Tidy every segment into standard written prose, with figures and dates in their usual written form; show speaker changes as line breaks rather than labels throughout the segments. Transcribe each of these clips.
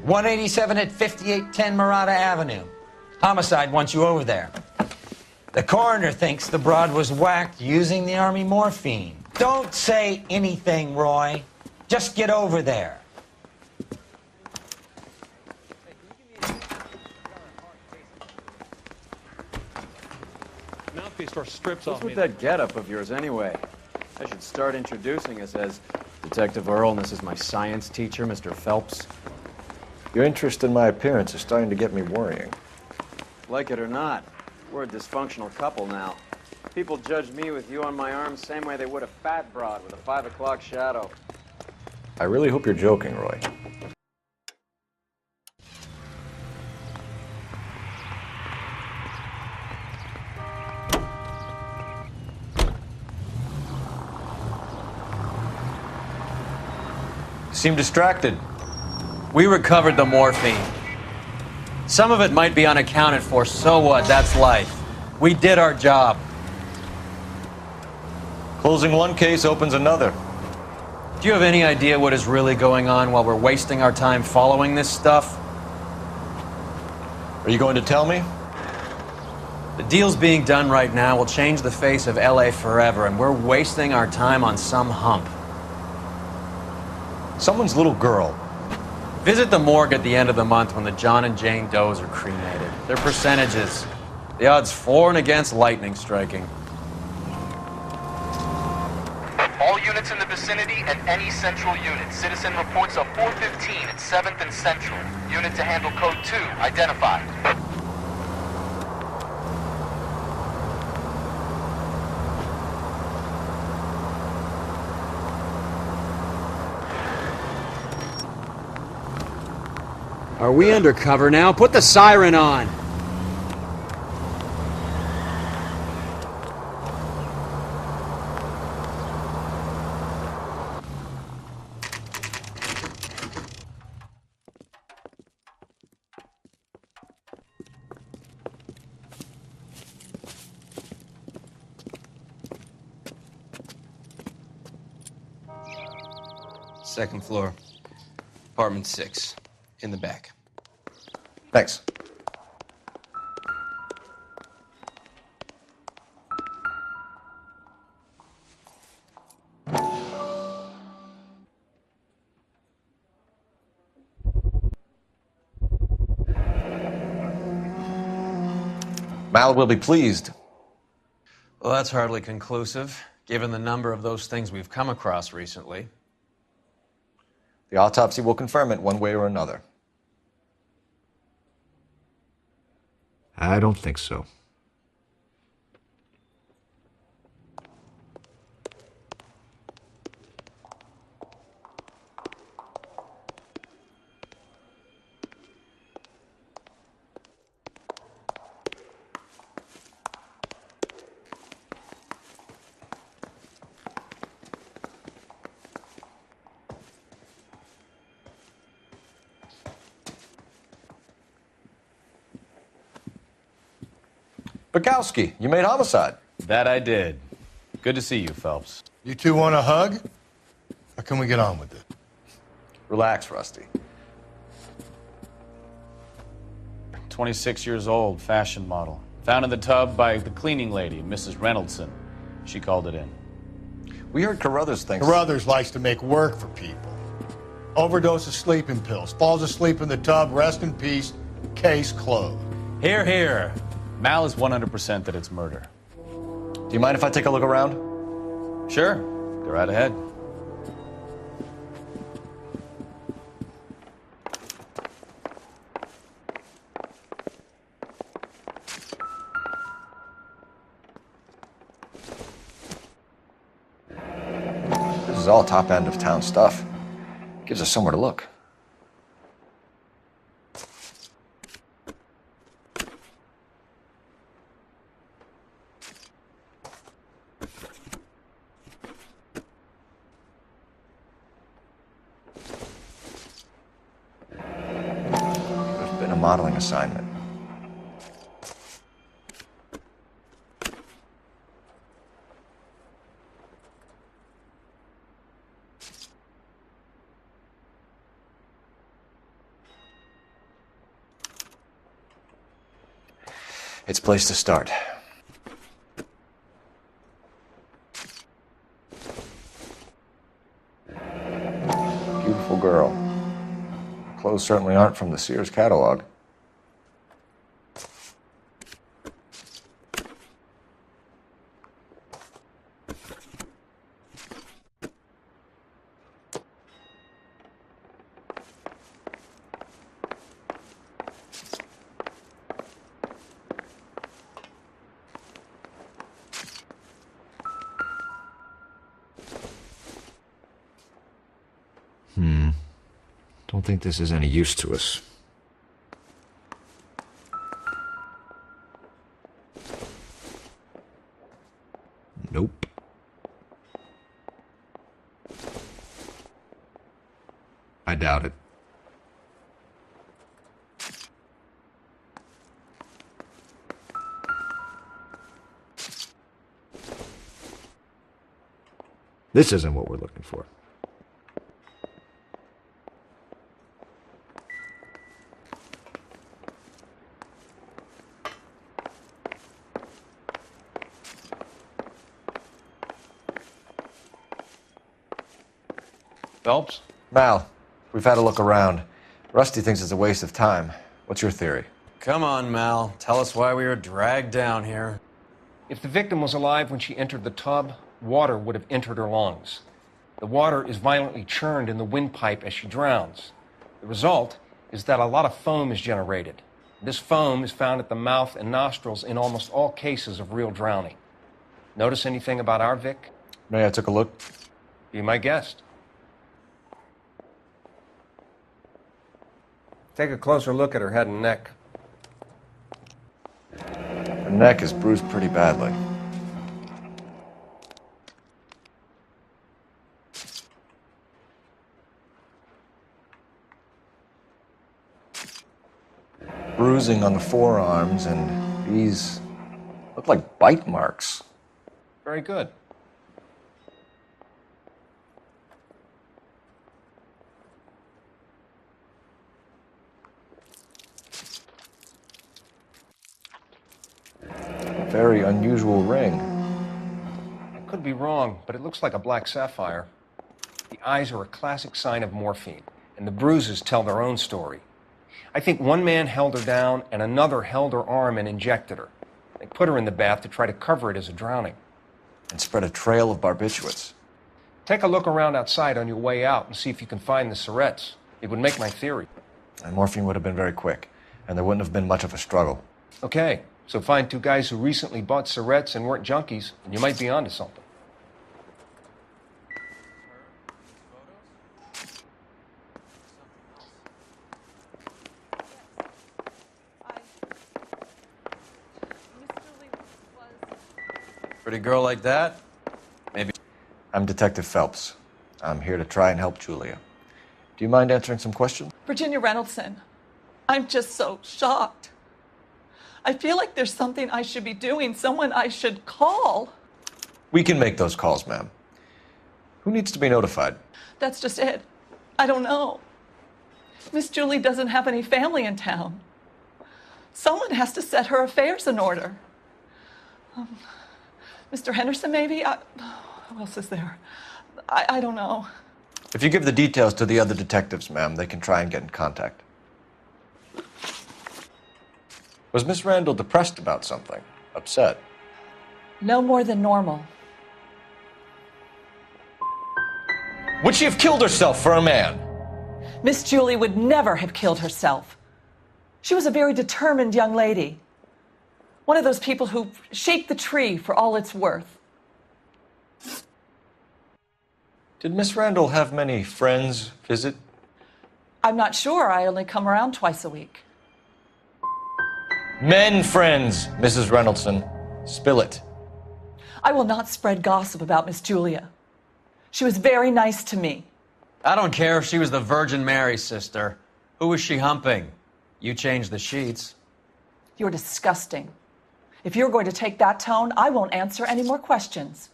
187 at 5810 Murata Avenue. Homicide wants you over there. The coroner thinks the broad was whacked using the Army morphine. Don't say anything, Roy. Just get over there.
Mouthpiece or strips
What's
off
with
me.
that getup of yours anyway? I should start introducing us as Detective Earl, and this is my science teacher, Mr. Phelps.
Your interest in my appearance is starting to get me worrying.
Like it or not, we're a dysfunctional couple now. People judge me with you on my arm same way they would a fat broad with a 5 o'clock shadow.
I really hope you're joking, Roy. You seem distracted.
We recovered the morphine. Some of it might be unaccounted for, so what? That's life. We did our job.
Closing one case opens another.
Do you have any idea what is really going on while we're wasting our time following this stuff?
Are you going to tell me?
The deals being done right now will change the face of LA forever, and we're wasting our time on some hump.
Someone's little girl.
Visit the morgue at the end of the month when the John and Jane Does are cremated. Their percentages. The odds for and against lightning striking.
All units in the vicinity and any central unit. Citizen reports of 415 at 7th and Central. Unit to handle code 2, identified.
Are we undercover now? Put the siren on!
Second floor, apartment 6, in the back.
Thanks. Mal will be pleased.
Well, that's hardly conclusive, given the number of those things we've come across recently.
The autopsy will confirm it one way or another. I don't think so. Bukowski, you made homicide.
That I did. Good to see you, Phelps.
You two want a hug? Or can we get on with it?
Relax, Rusty.
26 years old, fashion model. Found in the tub by the cleaning lady, Mrs. Reynoldson. She called it in.
We heard Carruthers thinks...
Carruthers likes to make work for people. Overdose of sleeping pills. Falls asleep in the tub. Rest in peace. Case closed.
Here, here. Mal is 100% that it's murder.
Do you mind if I take a look around?
Sure. Go right ahead.
This is all top end of town stuff. Gives us somewhere to look. There's been a modeling assignment. It's a place to start. Beautiful girl. Clothes certainly aren't from the Sears catalog. Don't think this is any use to us. Nope. I doubt it. This isn't what we're looking for.
Phelps?
Mal, we've had a look around. Rusty thinks it's a waste of time. What's your theory?
Come on, Mal. Tell us why we were dragged down here.
If the victim was alive when she entered the tub, water would have entered her lungs. The water is violently churned in the windpipe as she drowns. The result is that a lot of foam is generated. This foam is found at the mouth and nostrils in almost all cases of real drowning. Notice anything about our Vic?
May I took a look?
Be my guest. Take a closer look at her head and neck.
Her neck is bruised pretty badly. Bruising on the forearms, and these look like bite marks.
Very good.
Very unusual ring.
I could be wrong, but it looks like a black sapphire. The eyes are a classic sign of morphine, and the bruises tell their own story. I think one man held her down and another held her arm and injected her. They put her in the bath to try to cover it as a drowning.
And spread a trail of barbiturates.
Take a look around outside on your way out and see if you can find the syrettes. It would make my theory.
And morphine would have been very quick, and there wouldn't have been much of a struggle.
Okay, so find two guys who recently bought syrettes and weren't junkies, and you might be onto something.
Pretty girl like that? Maybe.
I'm Detective Phelps. I'm here to try and help Julia. Do you mind answering some questions?
Virginia Reynoldson, I'm just so shocked. I feel like there's something I should be doing, someone I should call.
We can make those calls, ma'am. Who needs to be notified?
That's just it. I don't know. Miss Julie doesn't have any family in town. Someone has to set her affairs in order. Mr. Henderson, maybe? Who else is there? I don't know.
If you give the details to the other detectives, ma'am, they can try and get in contact. Was Miss Randall depressed about something? Upset?
No more than normal.
Would she have killed herself for a man?
Miss Julie would never have killed herself. She was a very determined young lady. One of those people who shake the tree for all it's worth.
Did Miss Randall have many friends visit?
I'm not sure. I only come around twice a week.
Men friends, Mrs. Reynoldson. Spill it.
I will not spread gossip about Miss Julia. She was very nice to me.
I don't care if she was the Virgin Mary sister. Who was she humping? You changed the sheets.
You're disgusting. If you're going to take that tone, I won't answer any more questions.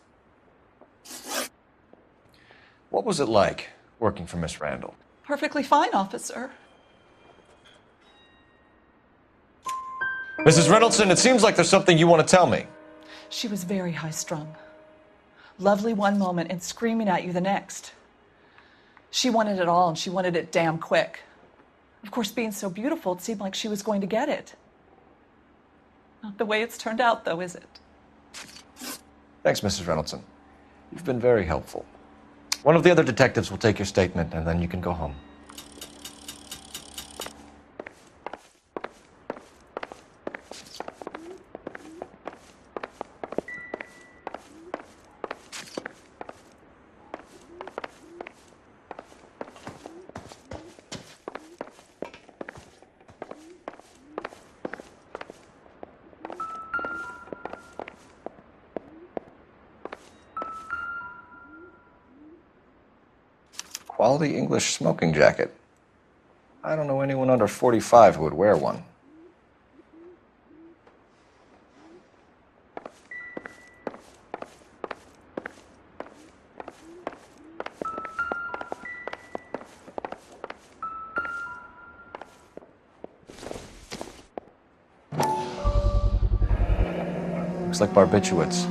What was it like working for Miss Randall?
Perfectly fine, officer.
Mrs. Reynoldson, it seems like there's something you want to tell me.
She was very high-strung. Lovely one moment and screaming at you the next. She wanted it all, and she wanted it damn quick. Of course, being so beautiful, it seemed like she was going to get it. Not the way it's turned out, though, is it?
Thanks, Mrs. Reynoldson. You've been very helpful. One of the other detectives will take your statement, and then you can go home. Quality English smoking jacket. I don't know anyone under 45 who would wear one. Looks like barbiturates.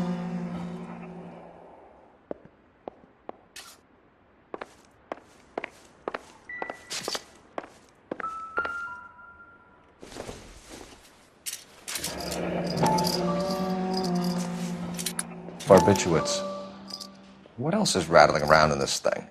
Barbiturates. What else is rattling around in this thing?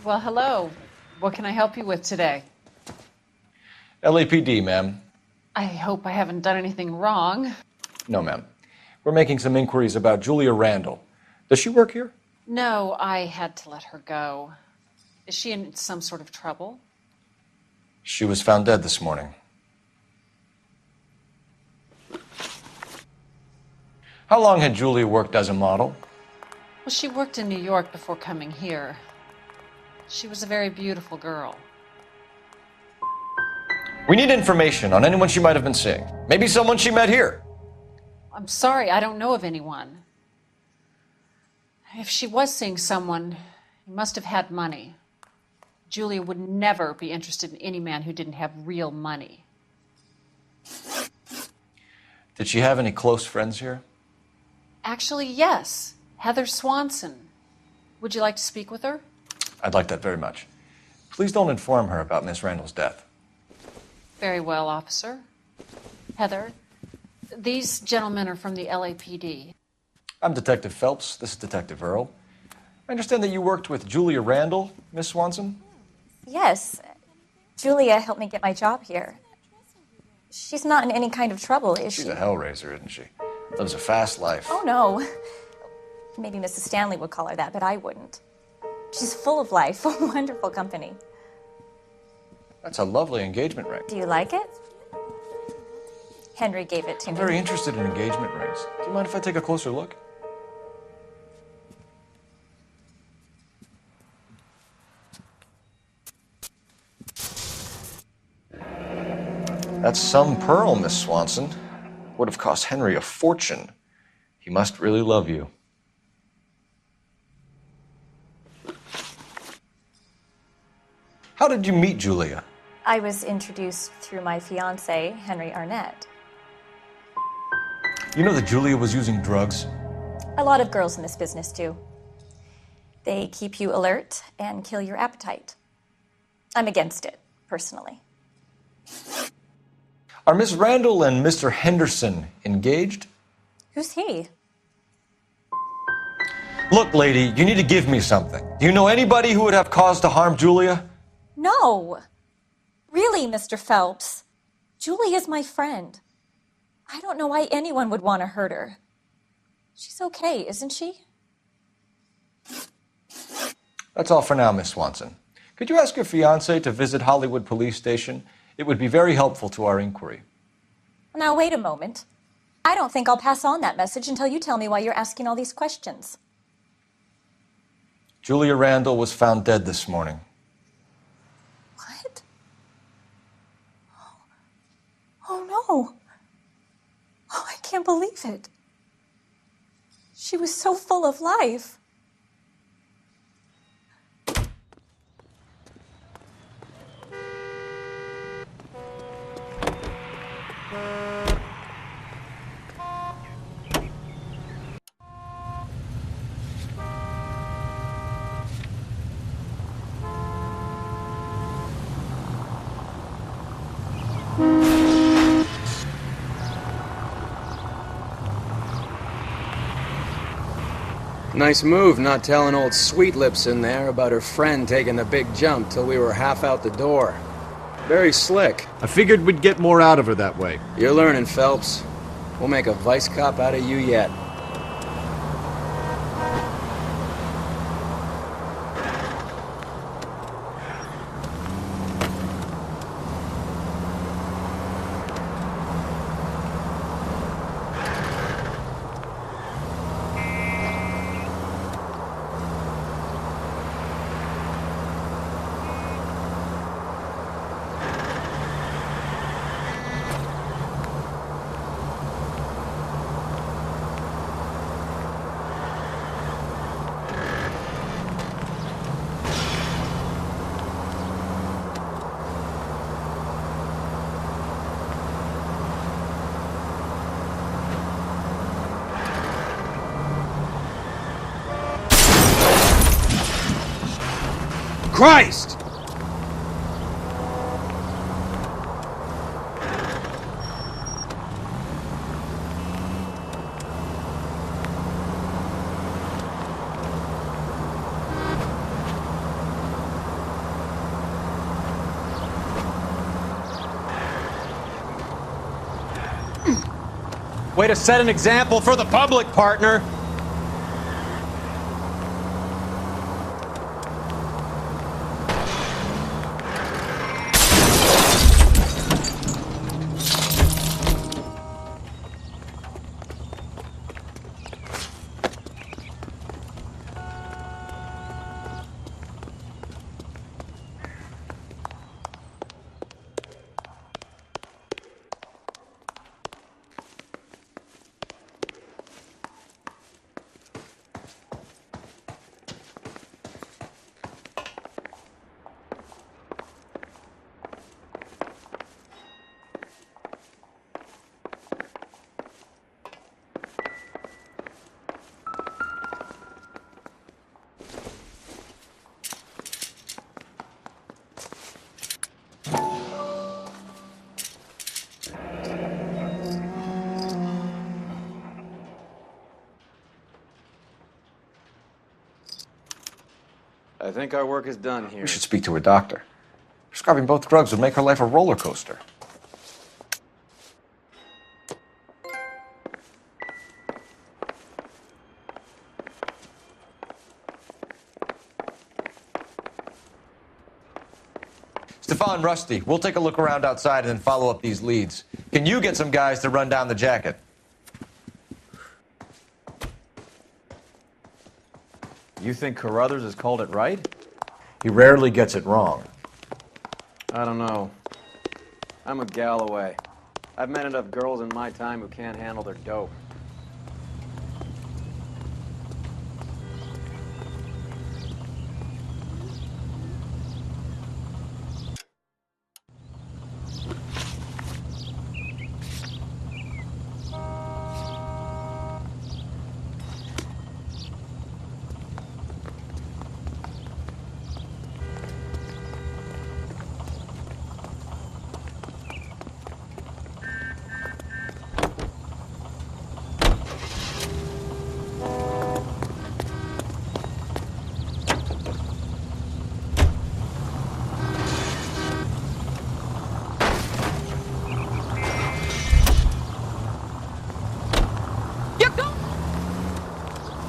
Well, hello. What can I help you with today?
LAPD, ma'am.
I hope I haven't done anything wrong.
No, ma'am. We're making some inquiries about Julia Randall. Does she work here?
No, I had to let her go. Is she in some sort of trouble?
She was found dead this morning. How long had Julia worked as a model?
Well, she worked in New York before coming here. She was a very beautiful girl.
We need information on anyone she might have been seeing. Maybe someone she met here.
I'm sorry, I don't know of anyone. If she was seeing someone, he must have had money. Julia would never be interested in any man who didn't have real money.
Did she have any close friends here?
Actually, yes. Heather Swanson. Would you like to speak with her?
I'd like that very much. Please don't inform her about Miss Randall's death.
Very well, officer. Heather, these gentlemen are from the LAPD.
I'm Detective Phelps. This is Detective Earl. I understand that you worked with Julia Randall, Miss Swanson?
Yes. Julia helped me get my job here. She's not in any kind of trouble, is she?
She's a hellraiser, isn't she? Lives a fast life.
Oh, no. Maybe Mrs. Stanley would call her that, but I wouldn't. She's full of life, wonderful company.
That's a lovely engagement ring.
Do you like it? Henry gave it to
I'm
me.
very interested in engagement rings. Do you mind if I take a closer look? That's some pearl, Miss Swanson. Would have cost Henry a fortune. He must really love you. How did you meet Julia?
I was introduced through my fiancé, Henry Arnett.
You know that Julia was using drugs?
A lot of girls in this business do. They keep you alert and kill your appetite. I'm against it, personally.
Are Miss Randall and Mr. Henderson engaged?
Who's he?
Look, lady, you need to give me something. Do you know anybody who would have cause to harm Julia?
No. Really, Mr. Phelps. Julie is my friend. I don't know why anyone would want to hurt her. She's okay, isn't she?
That's all for now, Miss Swanson. Could you ask your fiancé to visit Hollywood Police Station? It would be very helpful to our inquiry.
Now, wait a moment. I don't think I'll pass on that message until you tell me why you're asking all these questions.
Julia Randall was found dead this morning.
What? Oh, no. Oh, I can't believe it. She was so full of life.
Nice move not telling old Sweet Lips in there about her friend taking the big jump till we were half out the door. Very slick.
I figured we'd get more out of her that way.
You're learning, Phelps. We'll make a vice cop out of you yet.
Christ!
Way to set an example for the public, partner.
I think our work is done here.
We should speak to her doctor. Prescribing both drugs would make her life a roller coaster. Stefan, Rusty, we'll take a look around outside and then follow up these leads. Can you get some guys to run down the jacket?
You think Carruthers has called it right?
He rarely gets it wrong.
I don't know. I'm a Galloway. I've met enough girls in my time who can't handle their dope.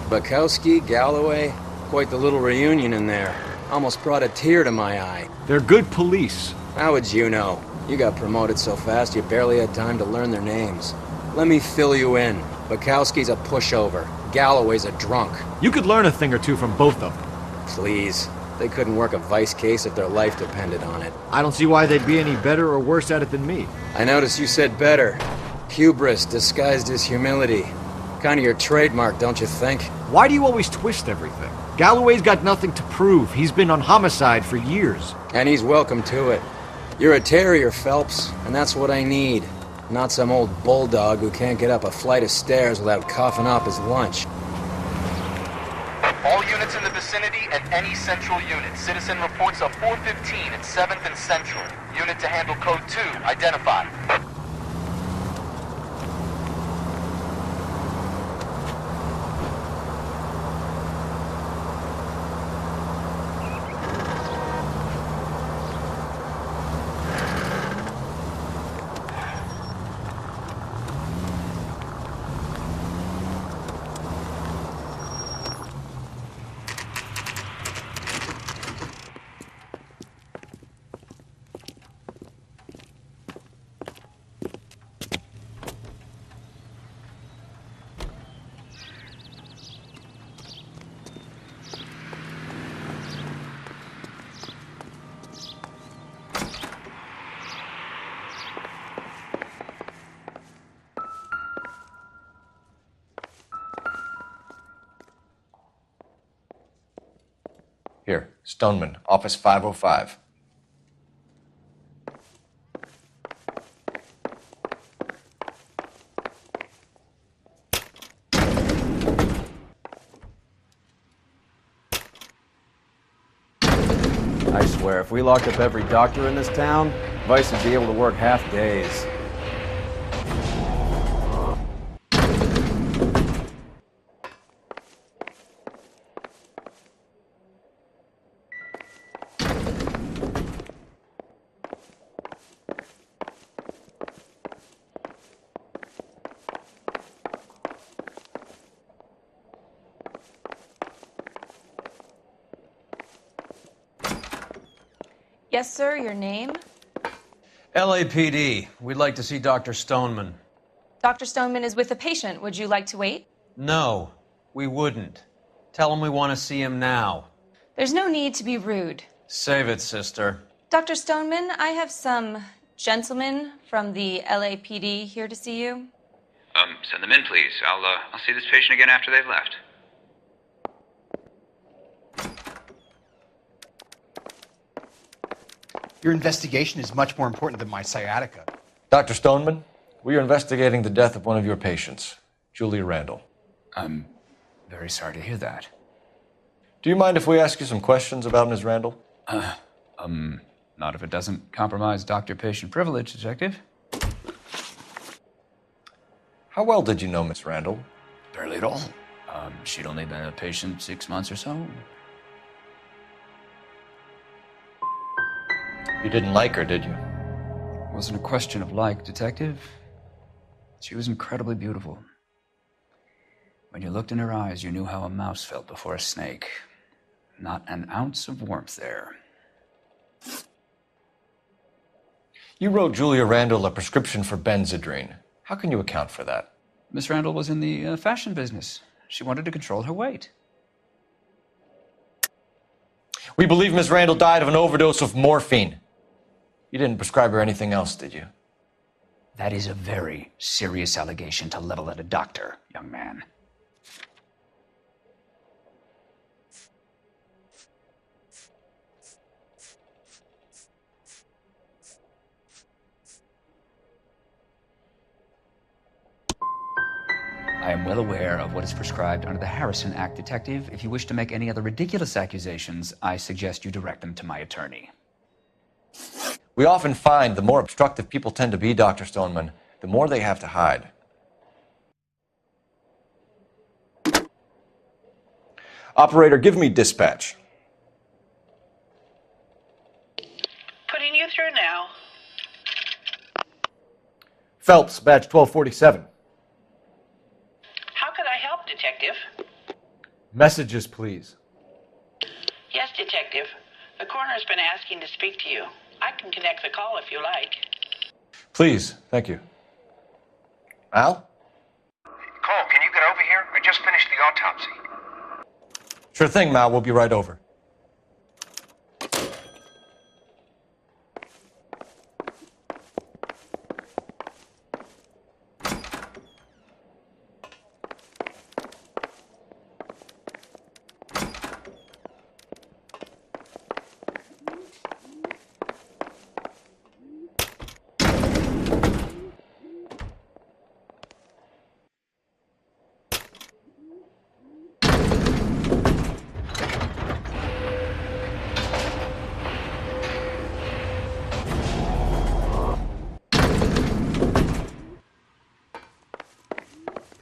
Bukowski, Galloway, quite the little reunion in there. Almost brought a tear to my eye.
They're good police.
How would you know? You got promoted so fast you barely had time to learn their names. Let me fill you in. Bukowski's a pushover. Galloway's a drunk.
You could learn a thing or two from both of them.
Please. They couldn't work a vice case if their life depended on it.
I don't see why they'd be any better or worse at it than me.
I noticed you said better. Hubris disguised as humility. Kind of your trademark, don't you think?
Why do you always twist everything? Galloway's got nothing to prove. He's been on homicide for years.
And he's welcome to it. You're a terrier, Phelps, and that's what I need. Not some old bulldog who can't get up a flight of stairs without coughing up his lunch.
All units in the vicinity and any central unit. Citizen reports of 415 at 7th and Central. Unit to handle code 2, identified.
Here, Stoneman, office 505.
I swear, if we locked up every doctor in this town, Vice would be able to work half days.
Yes, sir, your name?
LAPD. We'd like to see Dr. Stoneman.
Dr. Stoneman is with a patient. Would you like to wait?
No, we wouldn't. Tell him we want to see him now.
There's no need to be rude.
Save it, sister.
Dr. Stoneman, I have some gentlemen from the LAPD here to see you.
Send them in, please. I'll see this patient again after they've left.
Your investigation is much more important than my sciatica.
Dr. Stoneman, we are investigating the death of one of your patients, Julia Randall.
I'm very sorry to hear that.
Do you mind if we ask you some questions about Ms. Randall?
Not if it doesn't compromise doctor-patient privilege, Detective.
How well did you know Miss Randall?
Barely at all. She'd only been a patient 6 months or so.
You didn't like her, did you?
It wasn't a question of like, Detective. She was incredibly beautiful. When you looked in her eyes, you knew how a mouse felt before a snake. Not an ounce of warmth there.
You wrote Julia Randall a prescription for Benzedrine. How can you account for that?
Miss Randall was in the fashion business. She wanted to control her weight.
We believe Miss Randall died of an overdose of morphine. You didn't prescribe her anything else, did you?
That is a very serious allegation to level at a doctor, young man. I am well aware of what is prescribed under the Harrison Act, Detective. If you wish to make any other ridiculous accusations, I suggest you direct them to my attorney.
We often find the more obstructive people tend to be, Dr. Stoneman, the more they have to hide. Operator, give me dispatch.
Putting you through now.
Phelps, badge 1247.
How could I help, Detective?
Messages, please.
Yes, Detective. The coroner's been asking to speak to you. I can connect the call if you like.
Please, thank you. Al?
Cole, can you get over here? I just finished the autopsy.
Sure thing, Mal. We'll be right over.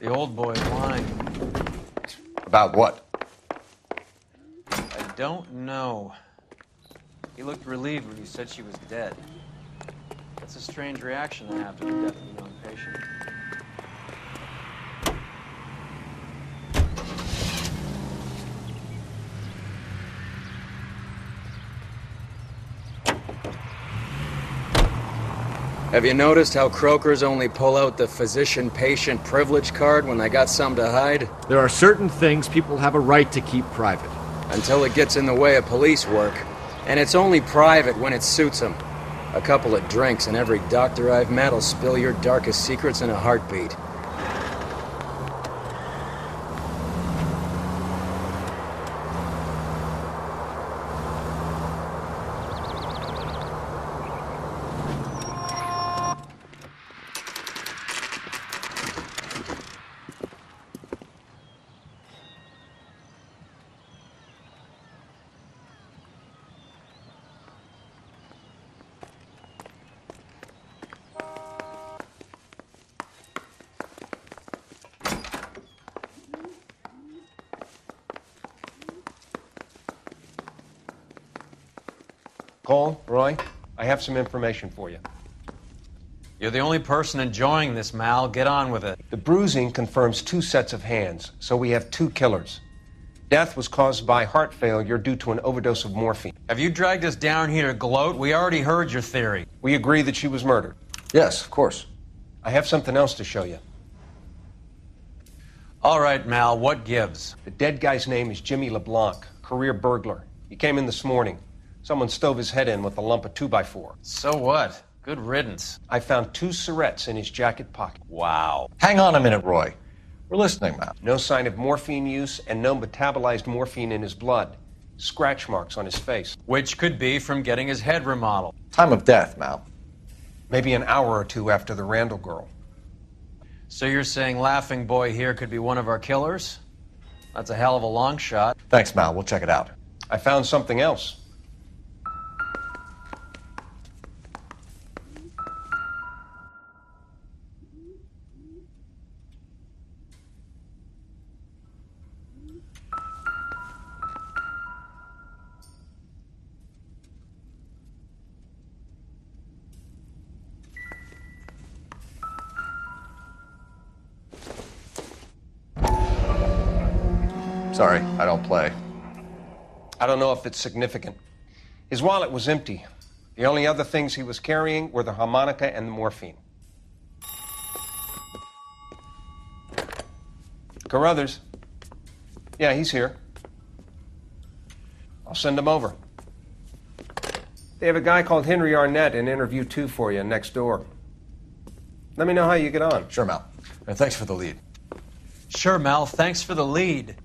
The old boy's lying.
About what?
I don't know. He looked relieved when you said she was dead. That's a strange reaction to have to the death of a young patient.
Have you noticed how croakers only pull out the physician-patient privilege card when they got something to hide?
There are certain things people have a right to keep private.
Until it gets in the way of police work. And it's only private when it suits them. A couple of drinks and every doctor I've met will spill your darkest secrets in a heartbeat.
Cole, Roy, I have some information for you.
You're the only person enjoying this, Mal. Get on with it.
The bruising confirms 2 sets of hands, so we have 2 killers. Death was caused by heart failure due to an overdose of morphine.
Have you dragged us down here to gloat? We already heard your theory.
We agree that she was murdered.
Yes, of course.
I have something else to show you.
All right, Mal, what gives?
The dead guy's name is Jimmy LeBlanc, career burglar. He came in this morning. Someone stove his head in with a lump of 2x4.
So what? Good riddance.
I found 2 cigarettes in his jacket pocket.
Wow.
Hang on a minute, Roy. We're listening, Mal.
No sign of morphine use and no metabolized morphine in his blood. Scratch marks on his face.
Which could be from getting his head remodeled.
Time of death, Mal.
Maybe an hour or 2 after the Randall girl.
So you're saying Laughing Boy here could be one of our killers? That's a hell of a long shot.
Thanks, Mal. We'll check it out.
I found something else.
Sorry, I don't play.
I don't know if it's significant. His wallet was empty. The only other things he was carrying were the harmonica and the morphine. Carruthers. Yeah, he's here. I'll send him over. They have a guy called Henry Arnett in interview 2 for you next door. Let me know how you get on.
Sure, Mal. And thanks for the lead.
Sure, Mal. Thanks for the lead.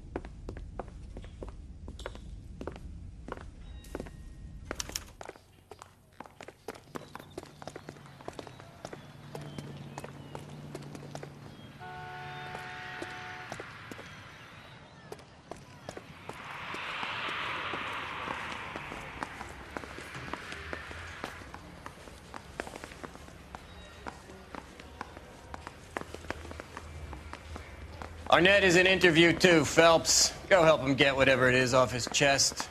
Arnett is in interview 2, Phelps. Go help him get whatever it is off his chest.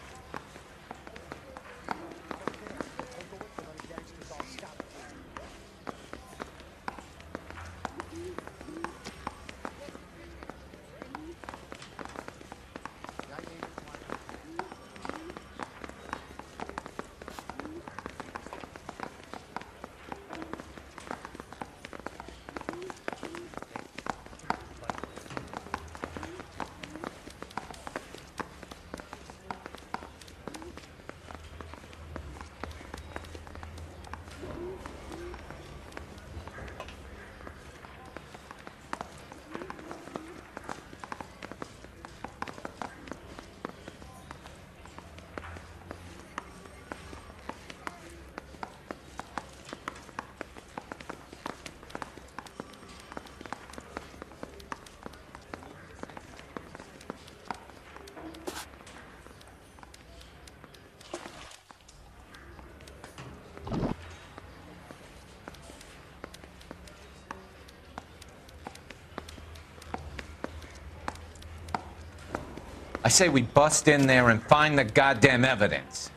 I say we bust in there and find the goddamn evidence.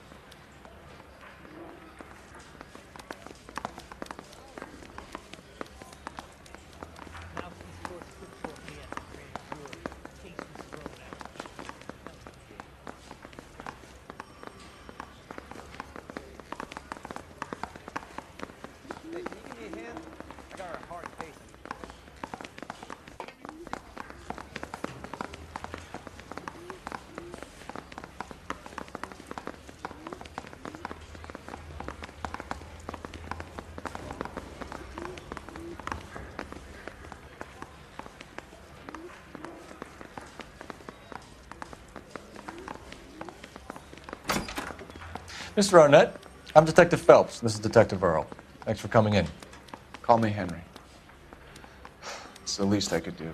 Mr. Arnett, I'm Detective Phelps. This is Detective Earl. Thanks for coming in.
Call me Henry. It's the least I could do.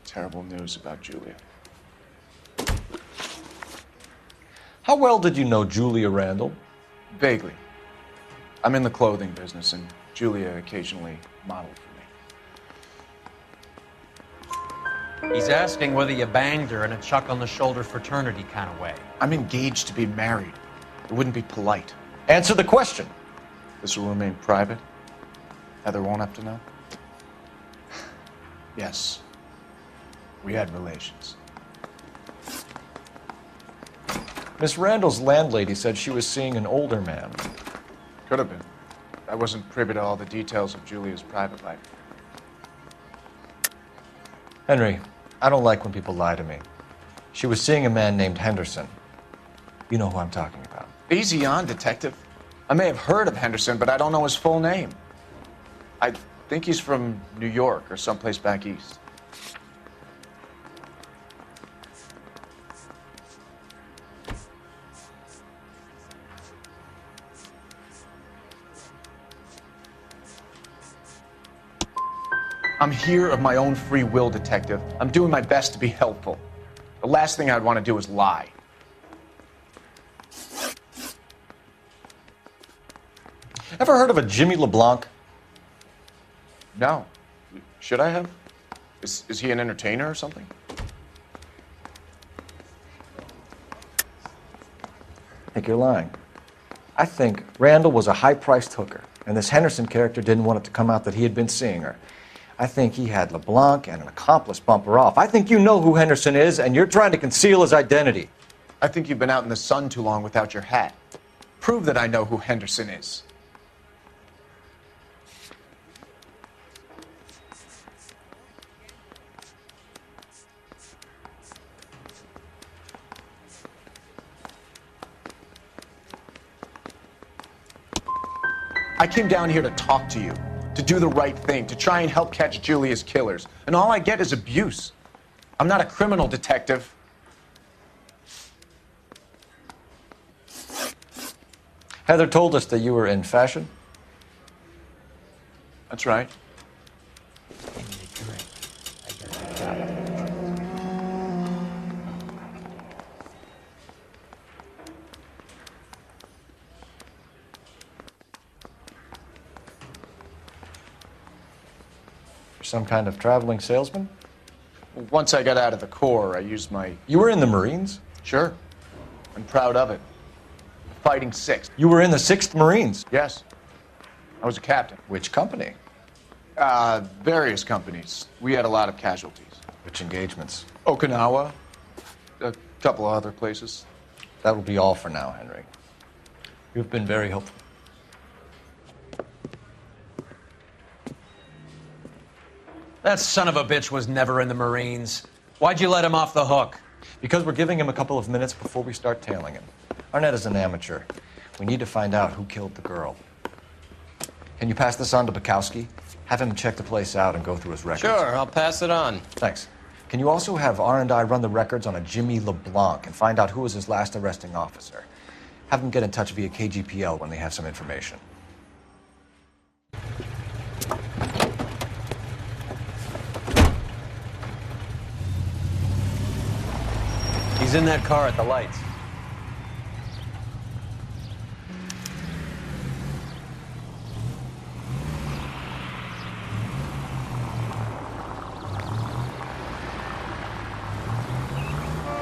Terrible news about Julia.
How well did you know Julia Randall?
Vaguely. I'm in the clothing business, and Julia occasionally modeled for me.
He's asking whether you banged her in a chuck-on-the-shoulder fraternity kind of way.
I'm engaged to be married. It wouldn't be polite.
Answer the question.
This will remain private? Heather won't have to know? Yes. We had relations.
Miss Randall's landlady said she was seeing an older man.
Could have been. I wasn't privy to all the details of Julia's private life.
Henry, I don't like when people lie to me. She was seeing a man named Henderson. You know who I'm talking about.
Easy on, Detective. I may have heard of Henderson, but I don't know his full name. I think he's from New York or someplace back east. I'm here of my own free will, Detective. I'm doing my best to be helpful. The last thing I'd want to do is lie.
Ever heard of a Jimmy LeBlanc?
No. Should I have? Is he an entertainer or something?
I think you're lying. I think Randall was a high-priced hooker, and this Henderson character didn't want it to come out that he had been seeing her. I think he had LeBlanc and an accomplice bump her off. I think you know who Henderson is, and you're trying to conceal his identity.
I think you've been out in the sun too long without your hat. Prove that I know who Henderson is. I came down here to talk to you, to do the right thing, to try and help catch Julia's killers. And all I get is abuse. I'm not a criminal, Detective.
Heather told us that you were in fashion.
That's right.
Some kind of traveling salesman?
Once I got out of the Corps, I used my...
You were in the Marines?
Sure. I'm proud of it. Fighting 6th.
You were in the 6th Marines?
Yes. I was a captain.
Which company?
Various companies. We had a lot of casualties.
Which engagements?
Okinawa. A couple of other places.
That will be all for now, Henry. You've been very helpful.
That son of a bitch was never in the Marines. Why'd you let him off the hook?
Because we're giving him a couple of minutes before we start tailing him. Arnett is an amateur. We need to find out who killed the girl. Can you pass this on to Bukowski? Have him check the place out and go through his records.
Sure, I'll pass it on.
Thanks. Can you also have R&I run the records on a Jimmy LeBlanc and find out who was his last arresting officer? Have them get in touch via KGPL when they have some information.
He's in that car at the lights.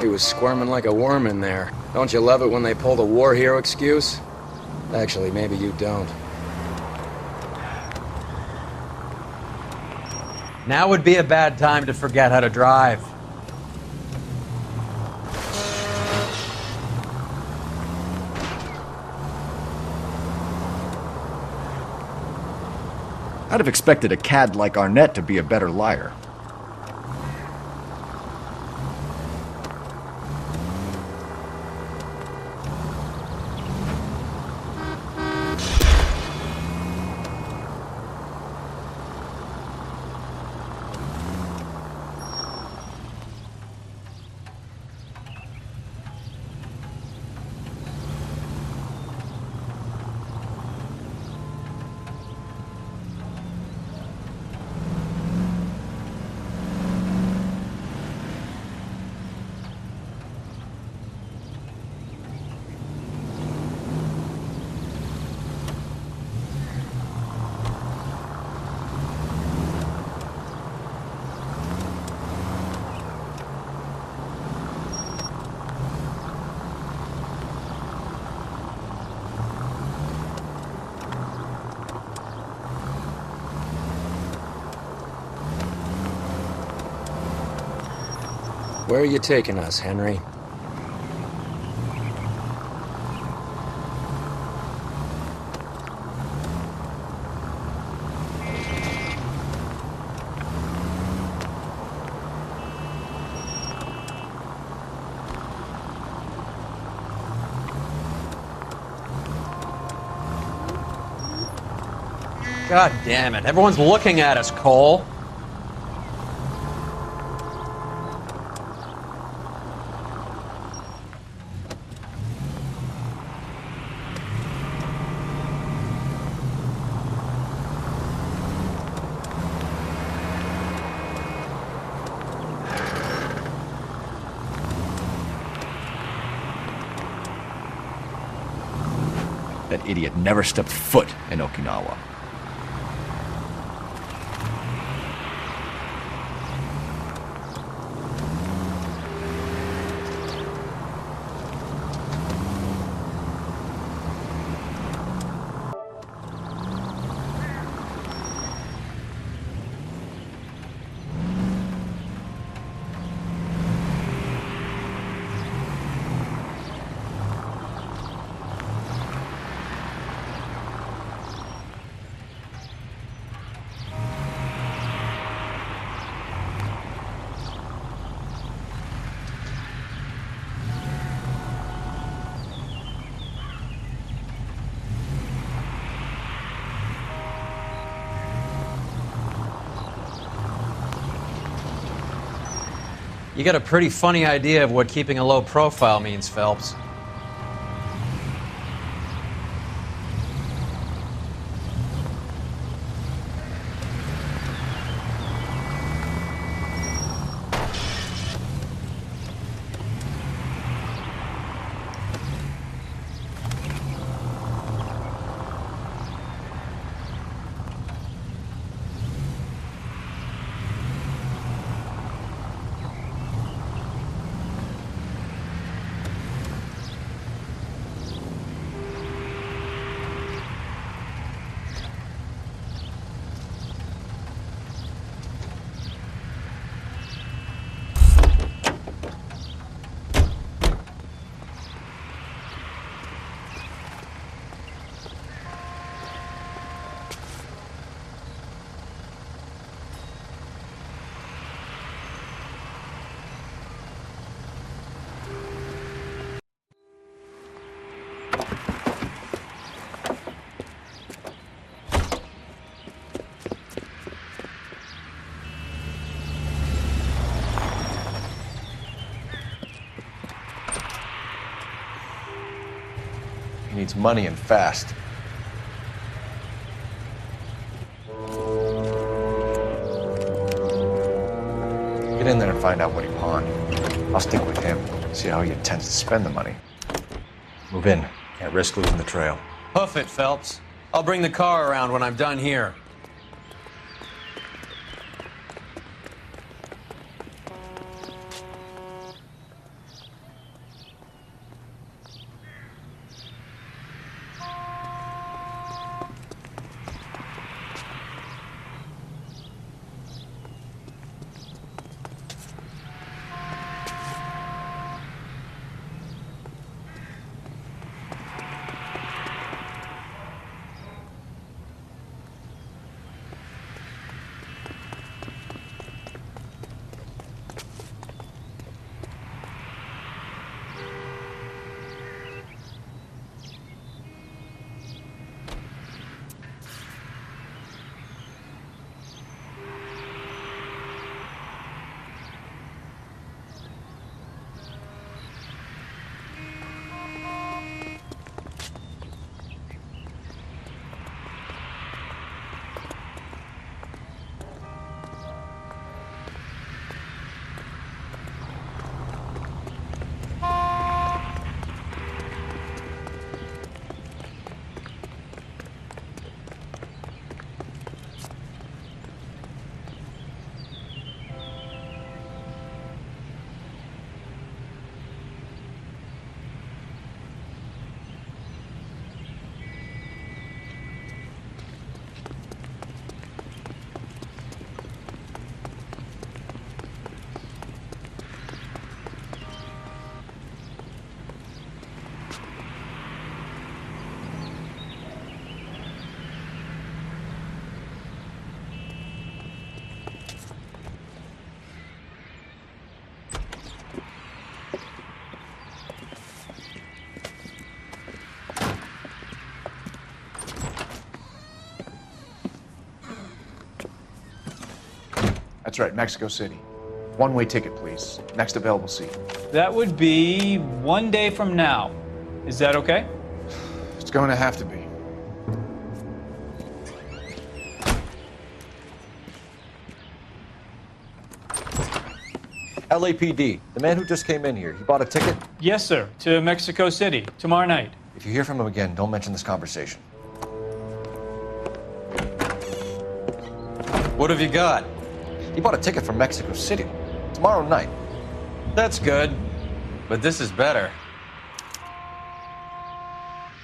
He was squirming like a worm in there. Don't you love it when they pull the war hero excuse? Actually, maybe you don't.
Now would be a bad time to forget how to drive.
I'd have expected a cad like Arnett to be a better liar.
Where are you taking us, Henry?
God damn it. Everyone's looking at us, Cole.
That idiot never stepped foot in Okinawa.
You got a pretty funny idea of what keeping a low profile means, Phelps.
He needs money and fast. Get in there and find out what he pawned. I'll stick with him, see how he intends to spend the money. Move in. Can't risk losing the trail.
Hoof it, Phelps. I'll bring the car around when I'm done here.
That's right, Mexico City. One-way ticket, please. Next available seat.
That would be 1 day from now. Is that okay?
It's going to have to be.
LAPD, the man who just came in here, he bought a ticket?
Yes, sir. To Mexico City, tomorrow night.
If you hear from him again, don't mention this conversation.
What have you got?
He bought a ticket from Mexico City. Tomorrow night.
That's good. But this is better.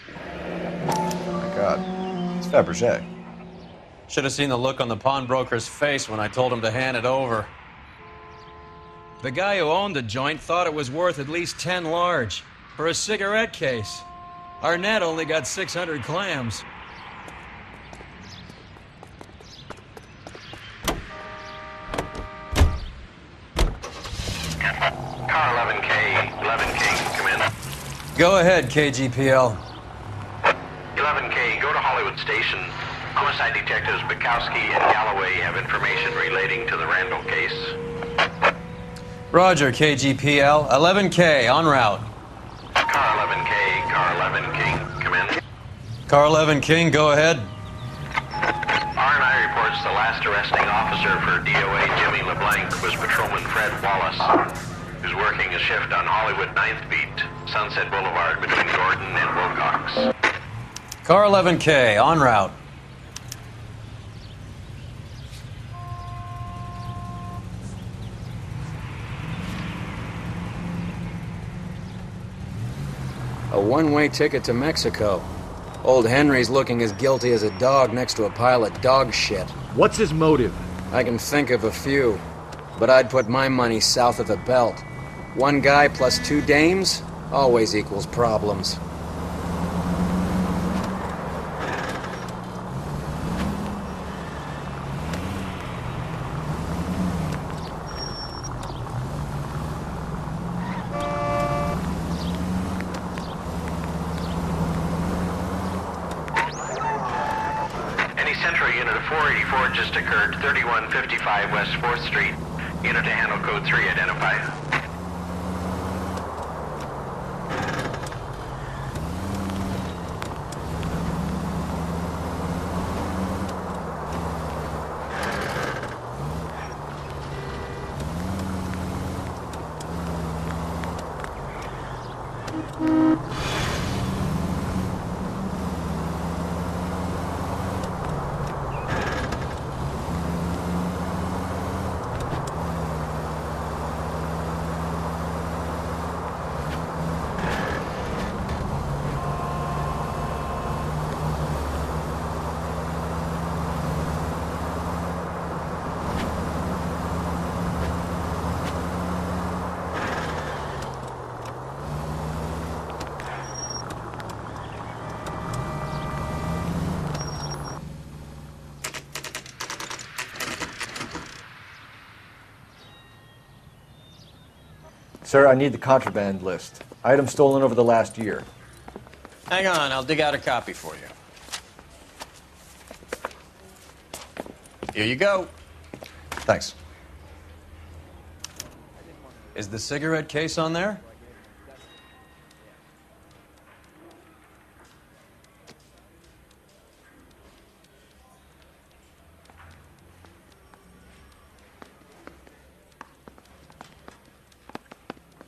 Oh my God. It's Fabergé.
Should have seen the look on the pawnbroker's face when I told him to hand it over. The guy who owned the joint thought it was worth at least 10 large for a cigarette case. Arnett only got 600 clams.
Car 11K, come in.
Go ahead, KGPL.
11K, go to Hollywood Station. Homicide detectives Bukowski and Galloway have information relating to the Randall case.
Roger, KGPL. 11K, en route.
Car 11K, Car 11 King, come in.
Car 11 King, go ahead.
R&I reports the last arresting officer for DOA Jimmy LeBlanc was Patrolman Fred Wallace, who's working a shift on Hollywood 9th Beat, Sunset Boulevard between Gordon and Wilcox.
Car 11K, en route.
A one-way ticket to Mexico. Old Henry's looking as guilty as a dog next to a pile of dog shit.
What's his motive?
I can think of a few, but I'd put my money south of the belt. One guy plus two dames always equals problems.
Just occurred 3155 West 4th Street. Unit to handle code 3 identify.
Sir, I need the contraband list. Items stolen over the last year.
Hang on, I'll dig out a copy for you. Here you go.
Thanks.
Is the cigarette case on there?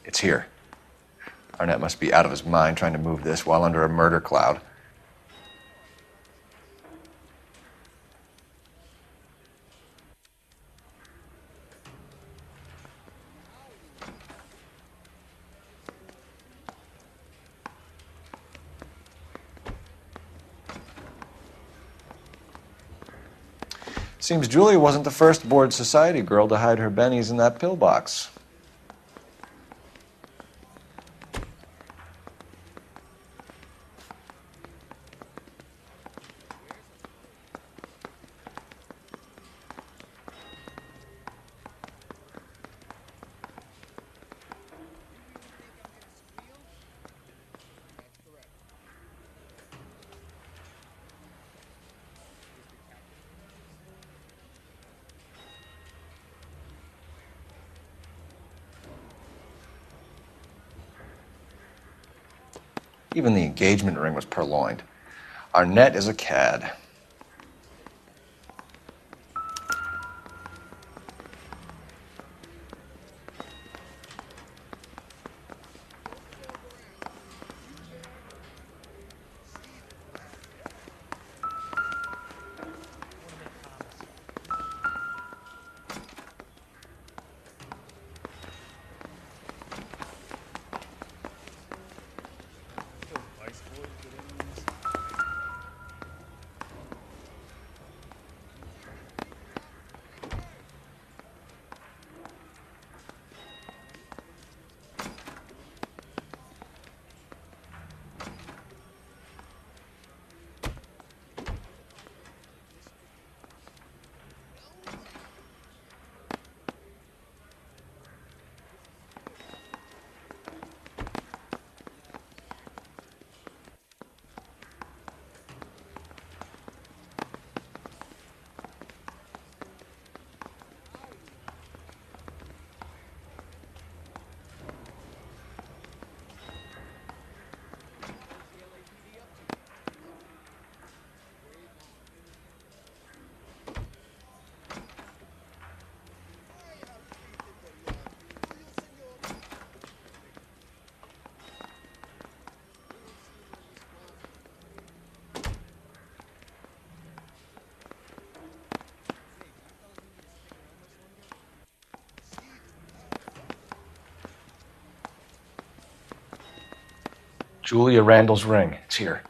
It's here. Arnett must be out of his mind trying to move this while under a murder cloud. Seems Julia wasn't the first bored society girl to hide her bennies in that pillbox. Even the engagement ring was purloined. Arnett is a cad. Julia Randall's ring. It's here.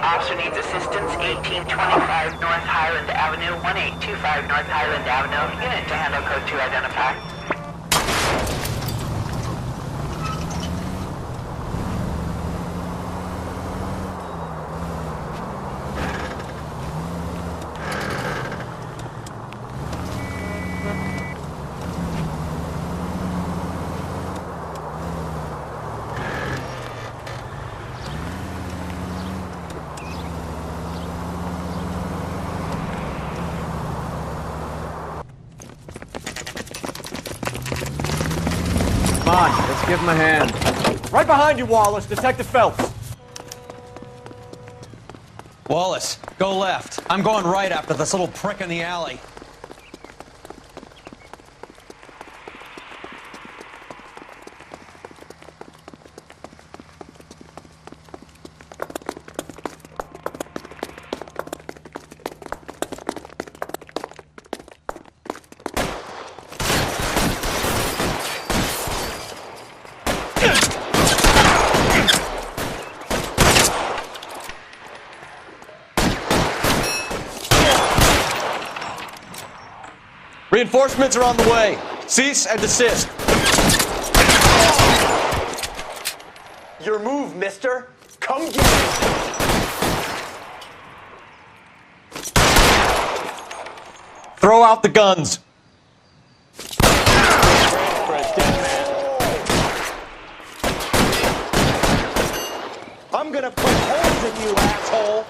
Officer needs assistance, 1825 North Highland Avenue, 1825 North Highland Avenue. Unit to handle code 2 identify.
Come on, let's give him a hand.
Right behind you, Wallace. Detective Phelps.
Wallace, go left. I'm going right after this little prick in the alley.
Reinforcements are on the way. Cease and desist.
Your move, mister. Come get it.
Throw out the guns.
I'm gonna put holes in you, asshole.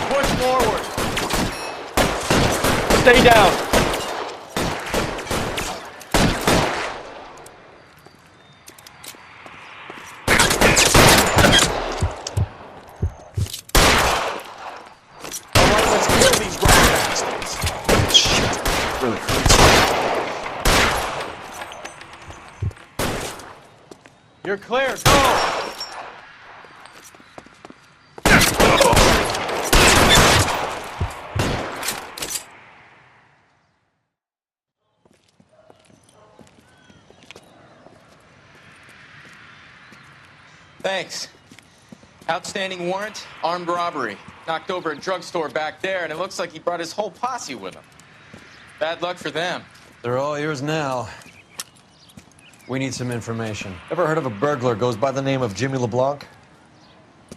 Push forward.
Stay down. Really hurts.
You're clear. Go!
Thanks. Outstanding warrant, armed robbery. Knocked over a drugstore back there, and it looks like he brought his whole posse with him. Bad luck for them.
They're all yours now. We need some information.
Ever heard of a burglar goes by the name of Jimmy LeBlanc?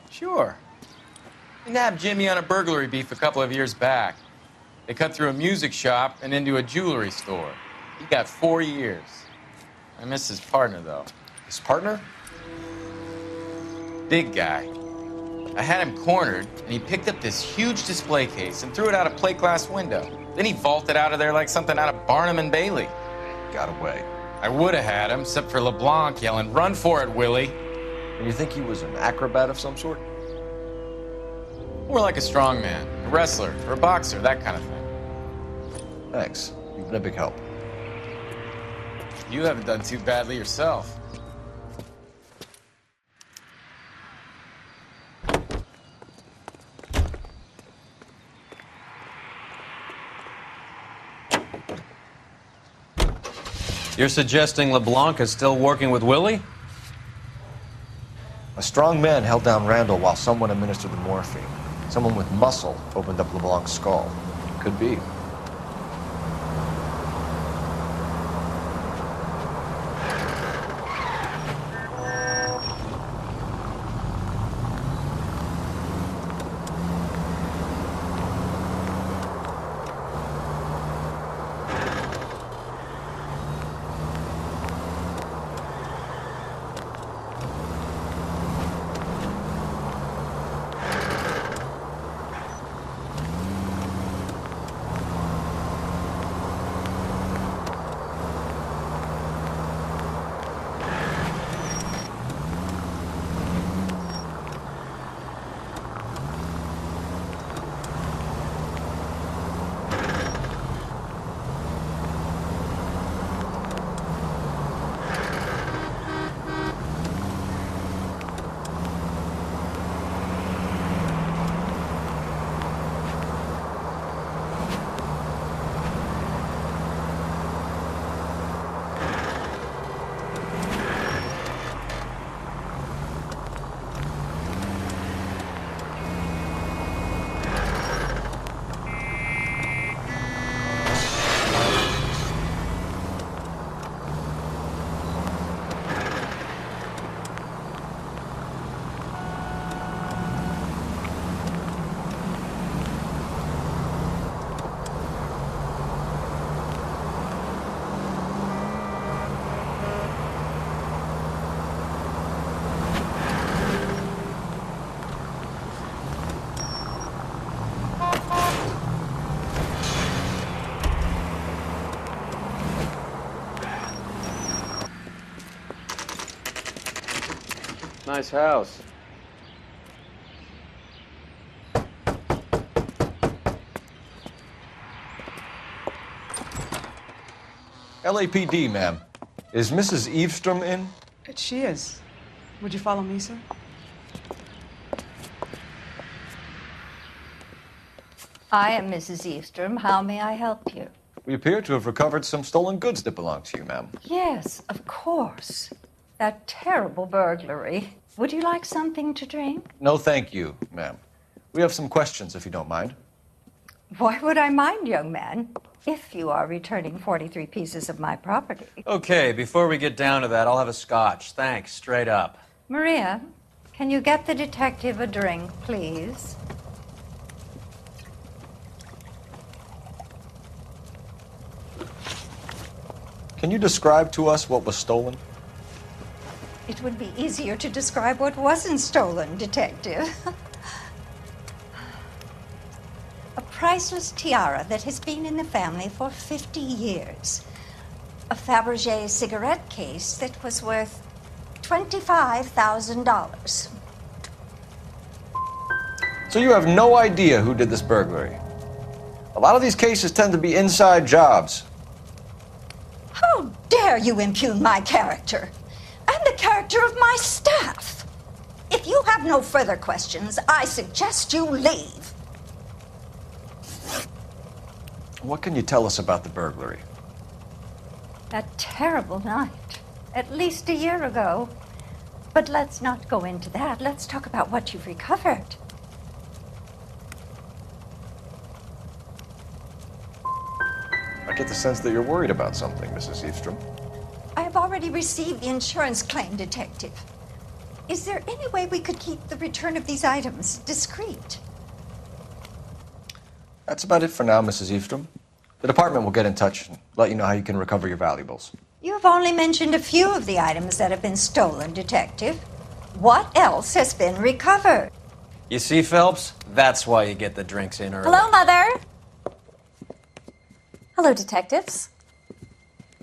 Sure. We nabbed Jimmy on a burglary beef a couple of years back. They cut through a music shop and into a jewelry store. He got 4 years. I miss his partner, though.
His partner?
Big guy. I had him cornered, and he picked up this huge display case and threw it out a plate glass window. Then he vaulted out of there like something out of Barnum and Bailey.
Got away.
I would have had him, except for LeBlanc yelling, "Run for it, Willie!"
And you think he was an acrobat of some sort?
More like a strongman, a wrestler, or a boxer, that kind of thing.
Thanks. You've been a big help.
You haven't done too badly yourself.
You're suggesting LeBlanc is still working with Willie?
A strong man held down Randall while someone administered the morphine. Someone with muscle opened up LeBlanc's skull. Could be.
Nice house.
LAPD, ma'am. Is Mrs. Eavestrom in?
She is. Would you follow me, sir?
I am Mrs. Eavestrom. How may I help you?
We appear to have recovered some stolen goods that belong to you, ma'am.
Yes, of course. That terrible burglary. Would you like something to drink?
No, thank you, ma'am. We have some questions, if you don't mind.
Why would I mind, young man, if you are returning 43 pieces of my property?
Okay, before we get down to that, I'll have a scotch. Thanks, straight up.
Maria, can you get the detective a drink, please?
Can you describe to us what was stolen?
It would be easier to describe what wasn't stolen, Detective. A priceless tiara that has been in the family for 50 years. A Fabergé cigarette case that was worth $25,000.
So you have no idea who did this burglary? A lot of these cases tend to be inside jobs.
How dare you impugn my character? And the character of my staff. If you have no further questions, I suggest you leave.
What can you tell us about the burglary?
That terrible night, at least a year ago, But let's not go into that. Let's talk about what you've recovered.
I get the sense that you're worried about something, Mrs. Eastrom.
I have already received the insurance claim, Detective. Is there any way we could keep the return of these items discreet?
That's about it for now, Mrs. Eastrom. The department will get in touch and let you know how you can recover your valuables.
You have only mentioned a few of the items that have been stolen, Detective. What else has been recovered?
You see, Phelps? That's why you get the drinks in early.
Hello, Mother. Hello, detectives.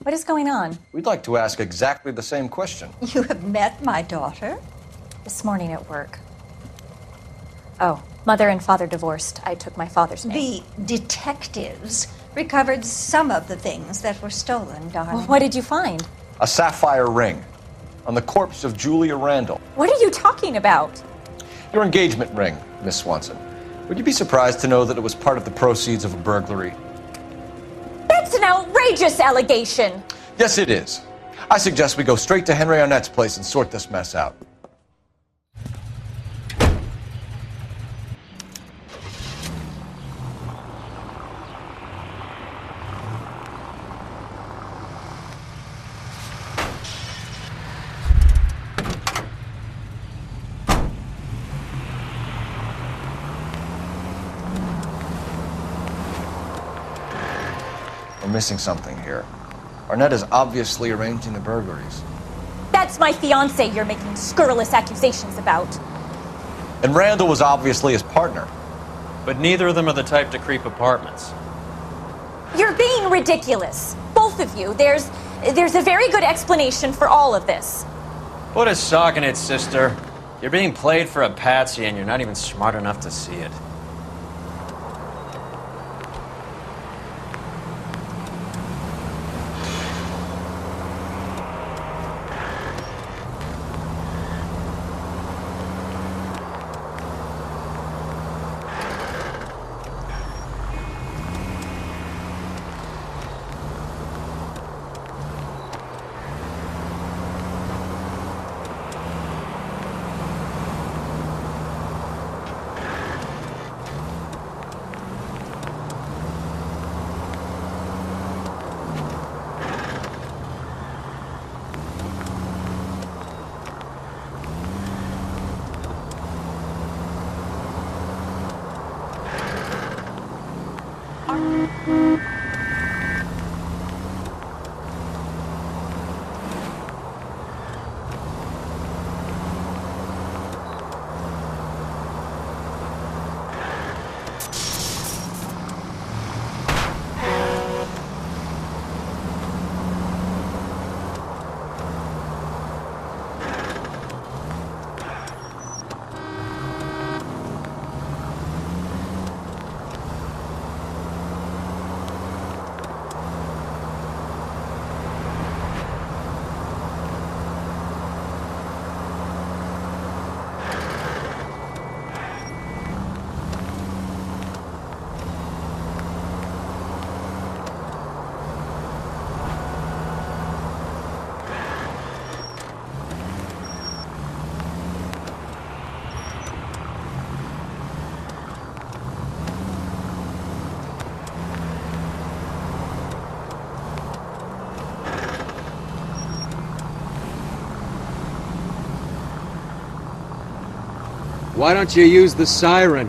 What is going on?
We'd like to ask exactly the same question.
You have met my daughter?
This morning at work. Oh, mother and father divorced. I took my father's name.
The detectives recovered some of the things that were stolen, darling.
Well, what did you find?
A sapphire ring on the corpse of Julia Randall.
What are you talking about?
Your engagement ring, Miss Swanson. Would you be surprised to know that it was part of the proceeds of a burglary?
That's an outrageous allegation.
Yes, it is. I suggest we go straight to Henry Arnett's place and sort this mess out. We're missing something here. Arnett is obviously arranging the burglaries.
That's my fiance you're making scurrilous accusations about.
And Randall was obviously his partner.
But neither of them are the type to creep apartments.
You're being ridiculous. Both of you. There's a very good explanation for all of this.
Put a sock in it, sister. You're being played for a patsy and you're not even smart enough to see it.
Why don't you use the siren?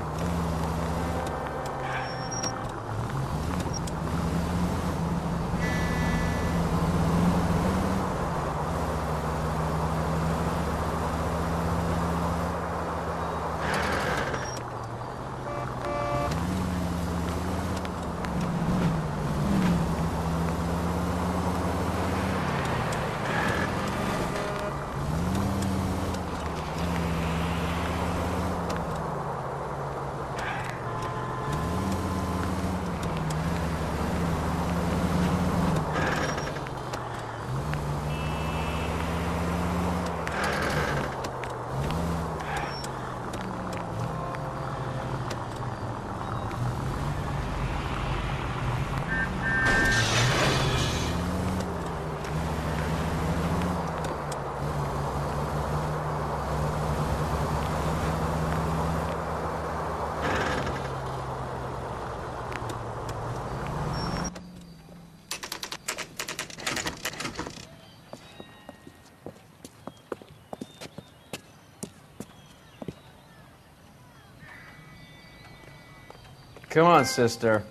Come on, sister.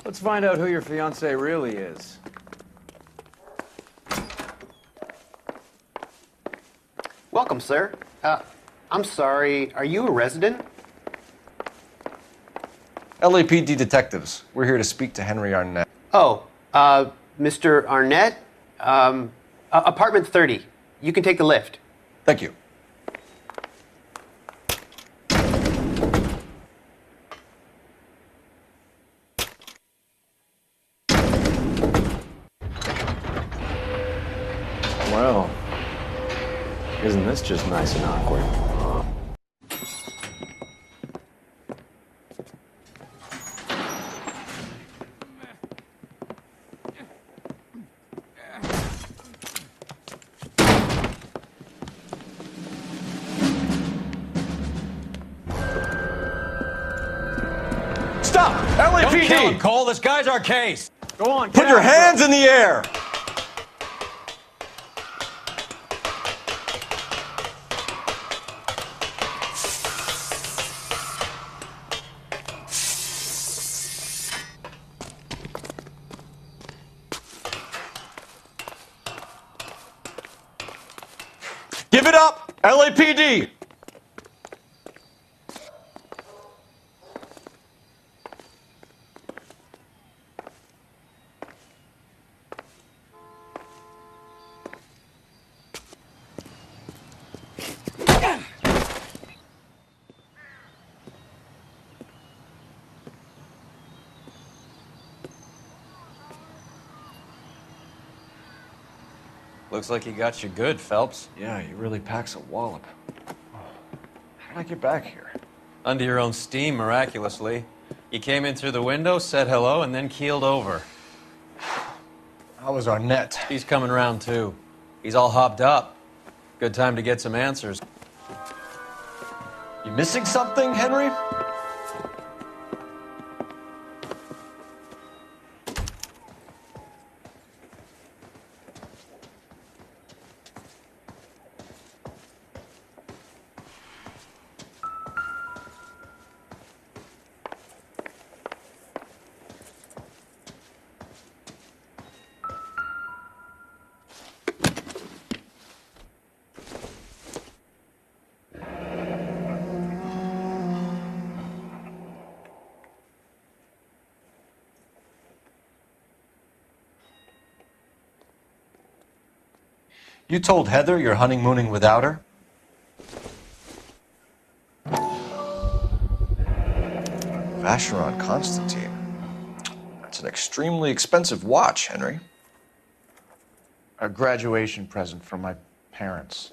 Let's find out who your fiancé really is.
Welcome, sir. I'm sorry, are you a resident?
LAPD detectives. We're here to speak to Henry Arnett.
Oh, Mr. Arnett? Apartment 30. You can take the lift.
Thank you.
Well, isn't this just nice and awkward?
Stop!
Don't kill
LAPD!
him, Cole. This guy's our case.
Go on,
Put your hands in the air! Give it up, LAPD!
Looks like he got you good, Phelps.
Yeah, he really packs a wallop. How did I get back here?
Under your own steam, miraculously. You came in through the window, said hello, and then keeled over.
How was Arnett?
He's coming round, too. He's all hopped up. Good time to get some answers.
You missing something, Henry? You told Heather you're honeymooning without her? Vacheron Constantine. That's an extremely expensive watch, Henry.
A graduation present from my parents.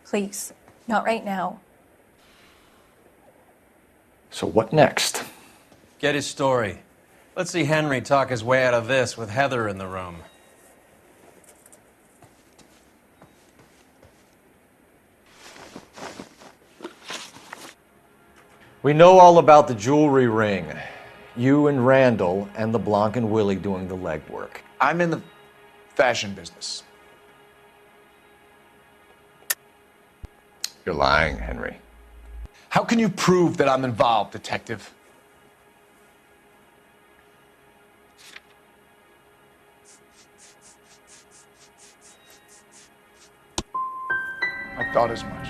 Please, not right now.
So what next?
Get his story. Let's see Henry talk his way out of this with Heather in the room.
We know all about the jewelry ring. You and Randall and LeBlanc and Willie doing the legwork.
I'm in the fashion business.
You're lying, Henry.
How can you prove that I'm involved, detective? I thought as much.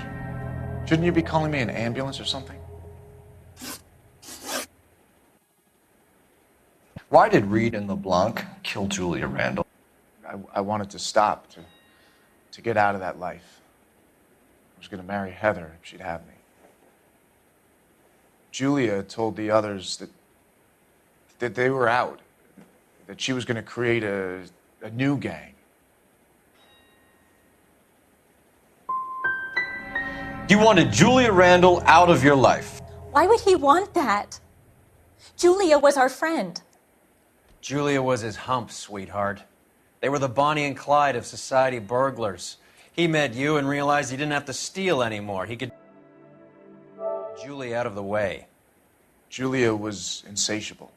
Shouldn't you be calling me an ambulance or something?
Why did Reed and LeBlanc kill Julia Randall?
I wanted to stop, to get out of that life. I was going to marry Heather if she'd have me. Julia told the others that they were out, that she was going to create a new gang.
You wanted Julia Randall out of your life.
Why would he want that? Julia was our friend.
Julia was his hump, sweetheart. They were the Bonnie and Clyde of society burglars. He met you and realized he didn't have to steal anymore. He could Julia out of the way.
Julia was insatiable.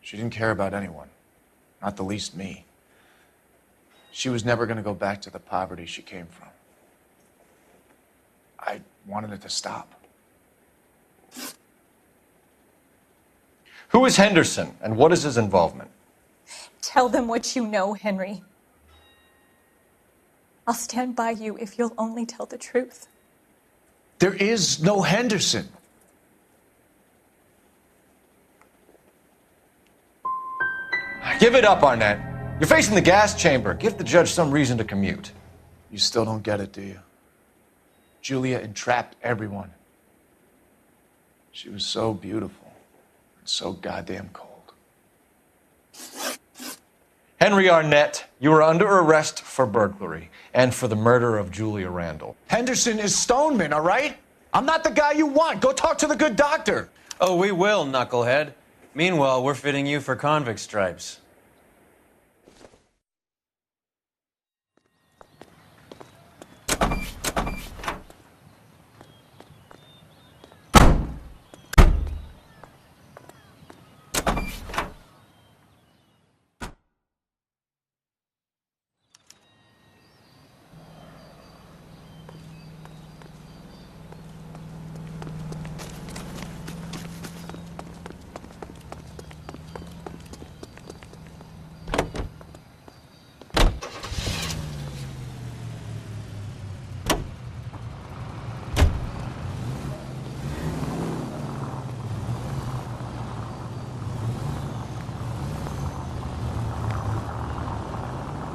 She didn't care about anyone, not the least me. She was never going to go back to the poverty she came from. I wanted it to stop.
Who is Henderson, and what is his involvement?
Tell them what you know, Henry. I'll stand by you if you'll only tell the truth.
There is no Henderson.
Give it up, Arnett. You're facing the gas chamber. Give the judge some reason to commute.
You still don't get it, do you? Julia entrapped everyone. She was so beautiful and so goddamn cold.
Henry Arnett, you are under arrest for burglary and for the murder of Julia Randall.
Henderson is Stoneman, all right? I'm not the guy you want. Go talk to the good doctor.
Oh, we will, knucklehead. Meanwhile, we're fitting you for convict stripes.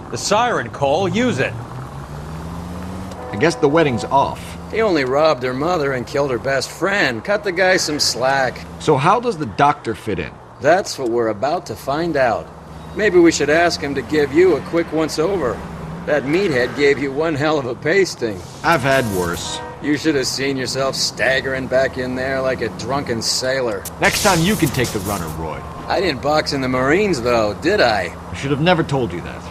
The siren, Cole, use it.
I guess the wedding's off.
He only robbed her mother and killed her best friend. Cut the guy some slack.
So how does the doctor fit in?
That's what we're about to find out. Maybe we should ask him to give you a quick once-over. That meathead gave you one hell of a pasting.
I've had worse.
You should have seen yourself staggering back in there like a drunken sailor.
Next time you can take the runner, Roy.
I didn't box in the Marines, though, did I?
I should have never told you that.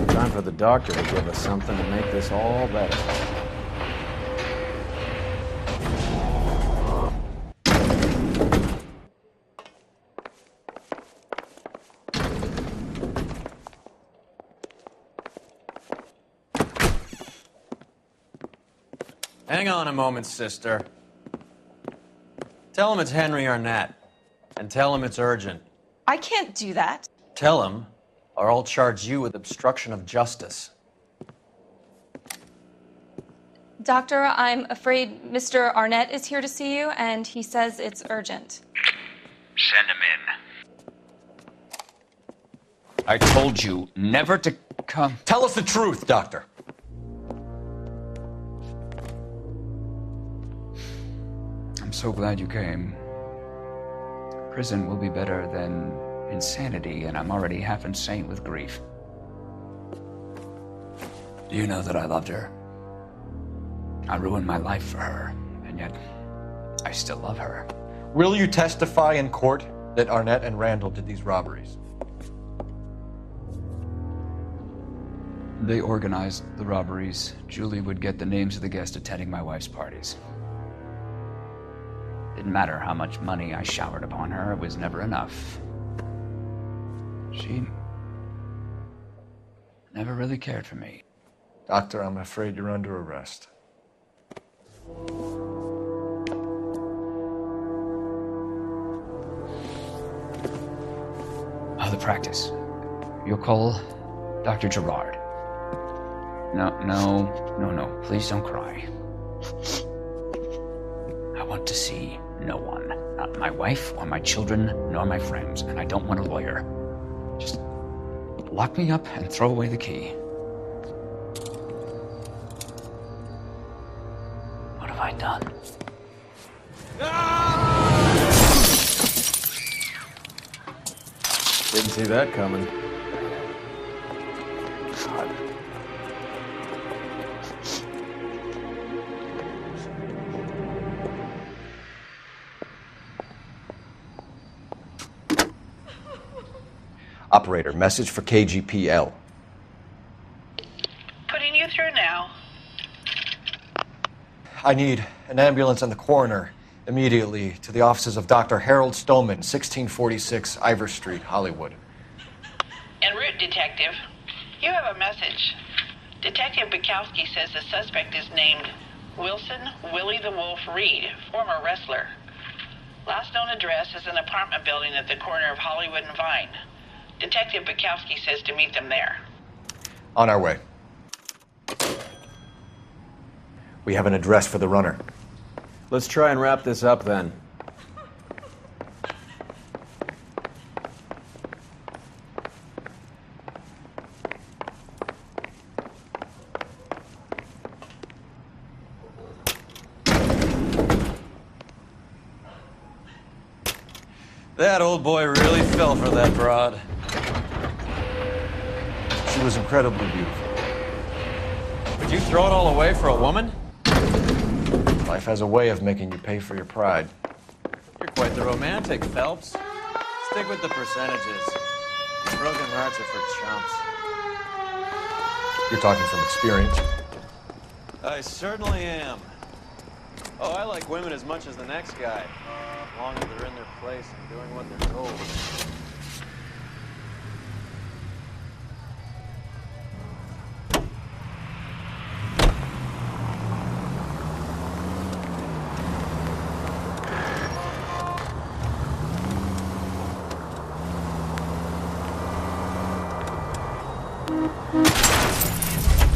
Time for the doctor to give us something to make this all better.
Hang on a moment, sister. Tell him it's Henry Arnett, and tell him it's urgent.
I can't do that.
Tell him, or I'll charge you with obstruction of justice.
Doctor, I'm afraid Mr. Arnett is here to see you, and he says it's urgent.
Send him in. I told you never to come.
Tell us the truth, Doctor.
I'm so glad you came. Prison will be better than insanity, and I'm already half insane with grief. Do you know that I loved her? I ruined my life for her, and yet I still love her.
Will you testify in court that Arnett and Randall did these robberies?
They organized the robberies. Julie would get the names of the guests attending my wife's parties. Didn't matter how much money I showered upon her, it was never enough. She never really cared for me.
Doctor, I'm afraid you're under arrest.
Oh, the practice. You'll call Dr. Gerard. No. Please don't cry. I want to see no one. Not my wife, or my children, nor my friends. And I don't want a lawyer. Just lock me up and throw away the key. What have I done?
Didn't see that coming.
God.
Operator, message for KGPL.
Putting you through now.
I need an ambulance and the coroner immediately to the offices of Dr. Harold Stoneman, 1646 Ivor Street, Hollywood.
En route, Detective. You have a message. Detective Bukowski says the suspect is named Wilson Willie the Wolf Reed, former wrestler. Last known address is an apartment building at the corner of Hollywood and Vine. Detective Bukowski says to meet them there.
On our way. We have an address for the runner.
Let's try and wrap this up then.
That old boy really fell for that broad.
She was incredibly beautiful.
Would you throw it all away for a woman?
Life has a way of making you pay for your pride.
You're quite the romantic, Phelps. Stick with the percentages. Broken hearts are for chumps.
You're talking from experience.
I certainly am. Oh, I like women as much as the next guy. As long as they're in their place and doing what they're told.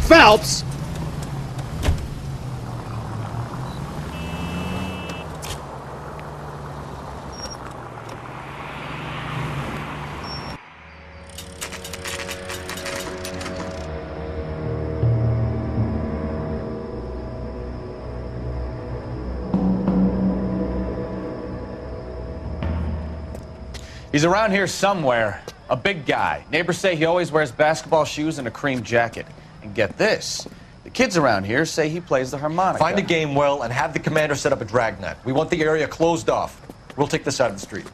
Phelps!
He's around here somewhere. A big guy. Neighbors say he always wears basketball shoes and a cream jacket. And get this, the kids around here say he plays the harmonica.
Find a game well and have the commander set up a dragnet. We want the area closed off. We'll take this side of the street.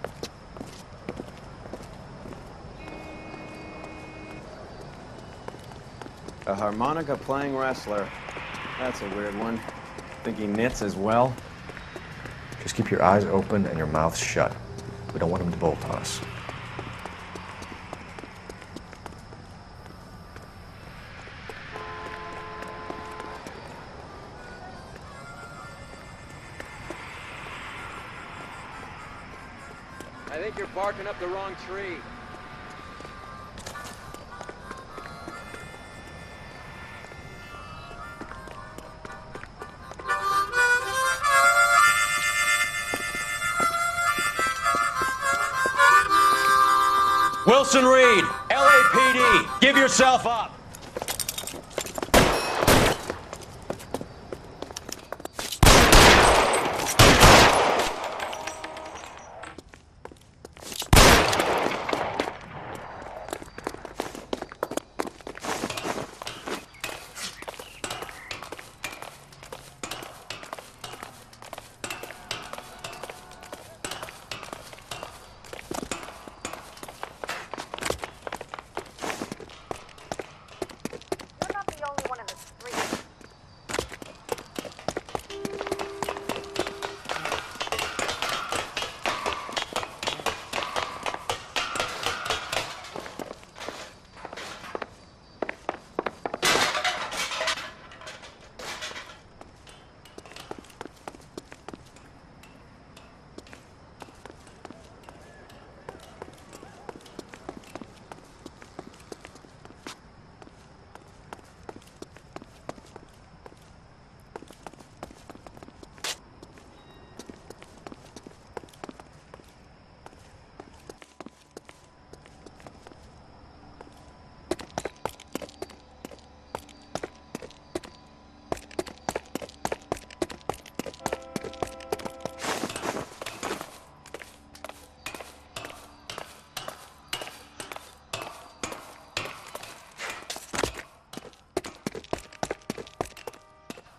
A harmonica playing wrestler. That's a weird one. Think he knits as well?
Just keep your eyes open and your mouth shut. We don't want him to bolt on us.
I think you're barking up the wrong tree.
Wilson Reed, LAPD, give yourself up.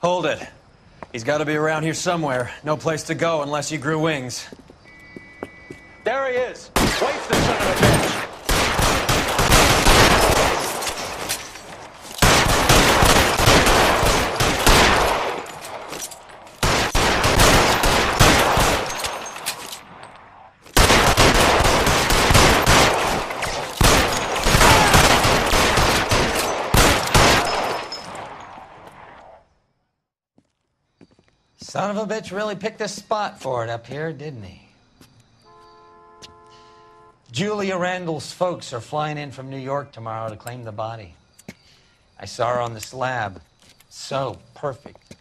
Hold it. He's got to be around here somewhere. No place to go unless he grew wings.
There he is. Waste the son of a bitch.
Son of a bitch really picked a spot for it up here, didn't he? Julia Randall's folks are flying in from New York tomorrow to claim the body. I saw her on the slab. So perfect.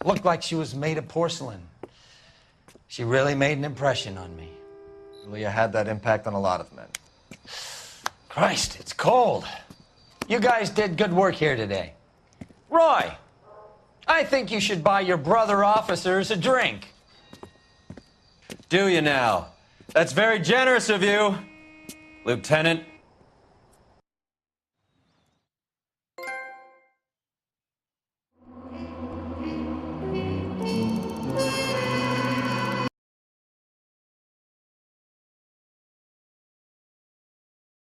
Looked like she was made of porcelain. She really made an impression on me.
Julia had that impact on a lot of men.
Christ, it's cold. You guys did good work here today. Roy, I think you should buy your brother officers a drink.
Do you now? That's very generous of you. Lieutenant,